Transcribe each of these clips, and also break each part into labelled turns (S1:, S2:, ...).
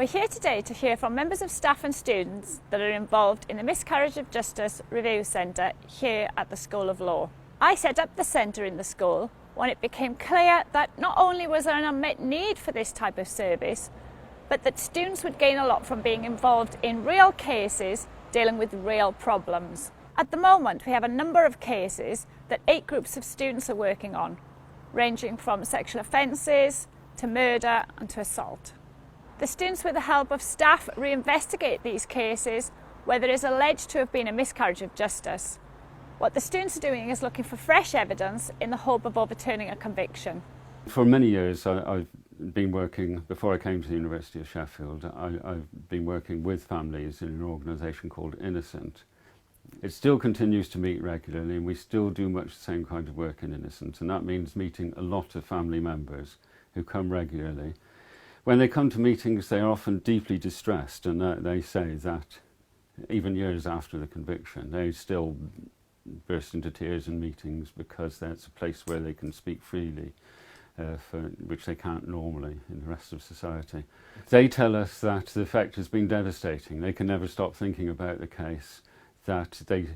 S1: We're here today to hear from members of staff and students that are involved in the Miscarriage of Justice Review Centre here at the School of Law. I set up the centre in the school when it became clear that not only was there an unmet need for this type of service, but that students would gain a lot from being involved in real cases dealing with real problems. At the moment, we have a number of cases that 8 groups of students are working on, ranging from sexual offences to murder and to assault. The students, with the help of staff, reinvestigate these cases where there is alleged to have been a miscarriage of justice. What the students are doing is looking for fresh evidence in the hope of overturning a conviction.
S2: For many years I've been working, before I came to the University of Sheffield, I've been working with families in an organisation called Innocent. It still continues to meet regularly, and we still do much the same kind of work in Innocent, and that means meeting a lot of family members who come regularly. When they come to meetings, they are often deeply distressed, and they say that even years after the conviction, they still burst into tears in meetings because that's a place where they can speak freely, which they can't normally in the rest of society. They tell us that the effect has been devastating. They can never stop thinking about the case, that they,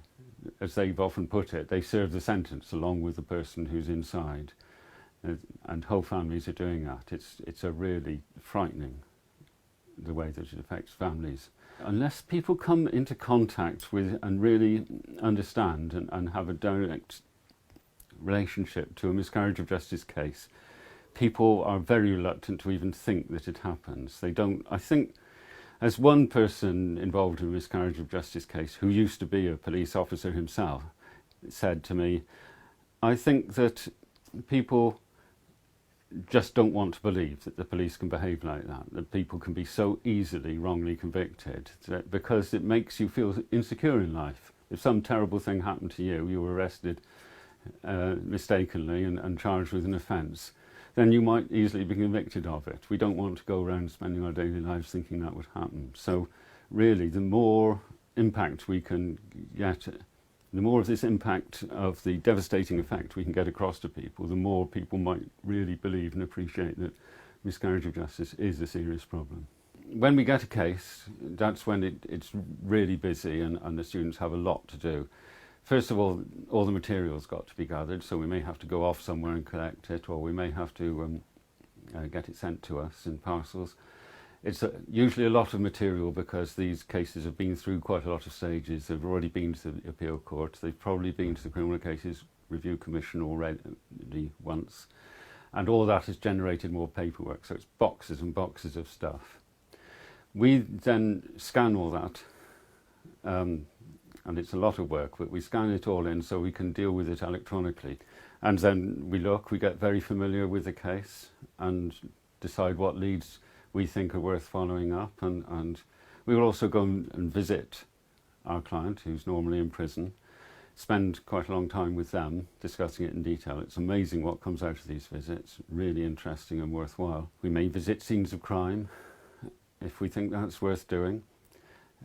S2: as they've often put it, they serve the sentence along with the person who's inside. And whole families are doing that. It's a really frightening, the way that it affects families. Unless people come into contact with and really understand and have a direct relationship to a miscarriage of justice case, people are very reluctant to even think that it happens. They don't, I think, as one person involved in a miscarriage of justice case, who used to be a police officer himself, said to me, I think that people just don't want to believe that the police can behave like that people can be so easily wrongly convicted, because it makes you feel insecure in life. If some terrible thing happened to you, you were arrested mistakenly and charged with an offence, then you might easily be convicted of it. We don't want to go around spending our daily lives thinking that would happen. So really, the more impact we can get, the more of this impact of the devastating effect we can get across to people, the more people might really believe and appreciate that miscarriage of justice is a serious problem. When we get a case, that's when it's really busy and the students have a lot to do. First of all the material's got to be gathered, so we may have to go off somewhere and collect it, or we may have to get it sent to us in parcels. It's usually a lot of material because these cases have been through quite a lot of stages. They've already been to the appeal court, they've probably been to the Criminal Cases Review Commission already once, and all that has generated more paperwork, so it's boxes and boxes of stuff. We then scan all that, and it's a lot of work, but we scan it all in so we can deal with it electronically. And then we get very familiar with the case and decide what leads we think are worth following up, and we will also go and visit our client, who's normally in prison, spend quite a long time with them discussing it in detail. It's amazing what comes out of these visits, really interesting and worthwhile. We may visit scenes of crime if we think that's worth doing.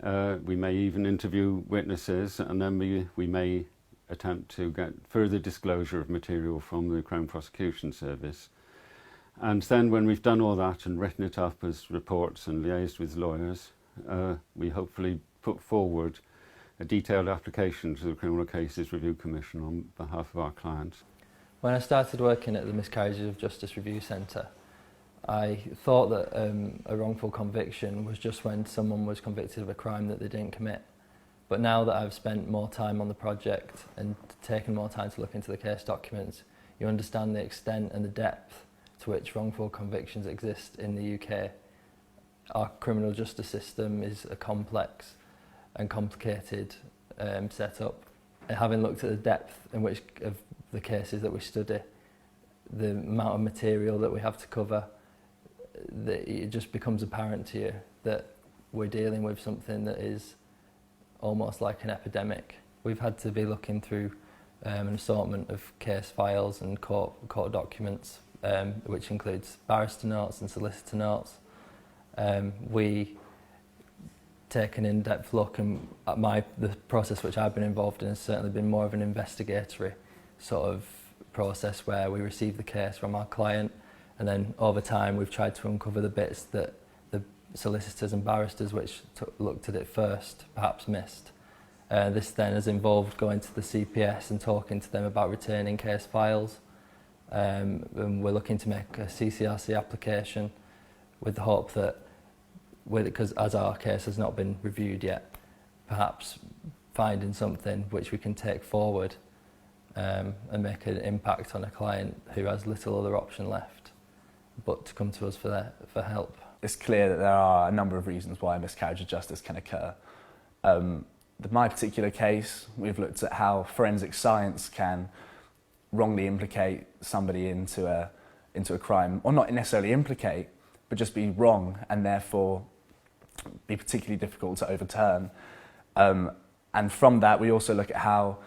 S2: We may even interview witnesses, and then we may attempt to get further disclosure of material from the Crown Prosecution Service. And then when we've done all that and written it up as reports and liaised with lawyers, we hopefully put forward a detailed application to the Criminal Cases Review Commission on behalf of our clients.
S3: When I started working at the Miscarriages of Justice Review Centre, I thought that a wrongful conviction was just when someone was convicted of a crime that they didn't commit. But now that I've spent more time on the project and taken more time to look into the case documents, you understand the extent and the depth to which wrongful convictions exist in the UK. Our criminal justice system is a complex and complicated setup. And having looked at the depth in which of the cases that we study, the amount of material that we have to cover, it just becomes apparent to you that we're dealing with something that is almost like an epidemic. We've had to be looking through an assortment of case files and court documents, which includes barrister notes and solicitor notes. We take an in-depth look, and the process which I've been involved in has certainly been more of an investigatory sort of process where we receive the case from our client, and then over time we've tried to uncover the bits that solicitors and barristers which looked at it first perhaps missed. This then has involved going to the CPS and talking to them about returning case files. And we're looking to make a CCRC application with the hope that, because as our case has not been reviewed yet, perhaps finding something which we can take forward and make an impact on a client who has little other option left but to come to us for help.
S4: It's clear that there are a number of reasons why a miscarriage of justice can occur. In my particular case, we've looked at how forensic science can wrongly implicate somebody into a crime, or not necessarily implicate, but just be wrong and therefore be particularly difficult to overturn. And from that, we also look at how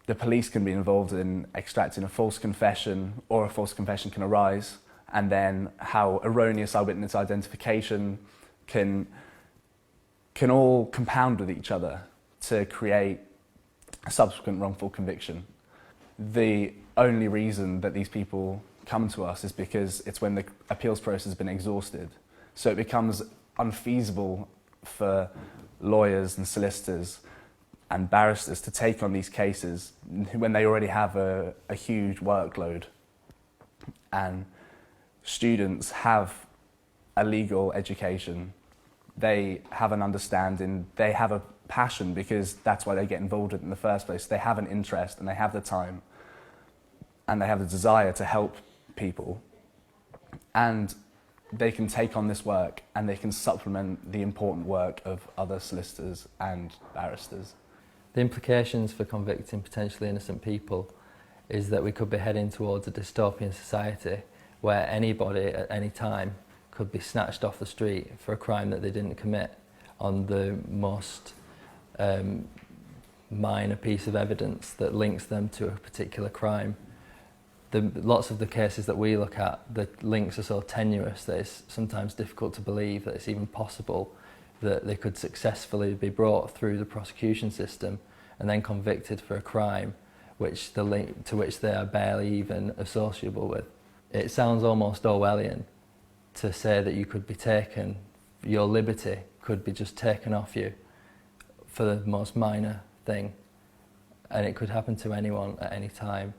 S4: the police can be involved in extracting a false confession, or a false confession can arise, and then how erroneous eyewitness identification can all compound with each other to create a subsequent wrongful conviction. The only reason that these people come to us is because it's when the appeals process has been exhausted. So it becomes unfeasible for lawyers and solicitors and barristers to take on these cases when they already have a huge workload. And students have a legal education, they have an understanding, they have a passion, because that's why they get involved in the first place. They have an interest and they have the time and they have the desire to help people, and they can take on this work and they can supplement the important work of other solicitors and barristers.
S3: The implications for convicting potentially innocent people is that we could be heading towards a dystopian society where anybody at any time could be snatched off the street for a crime that they didn't commit on the most minor piece of evidence that links them to a particular crime. Lots of the cases that we look at, the links are so tenuous that it's sometimes difficult to believe that it's even possible that they could successfully be brought through the prosecution system and then convicted for a crime which the link to which they are barely even associable with. It sounds almost Orwellian to say that you could be taken, your liberty could be just taken off you for the most minor thing, and it could happen to anyone at any time.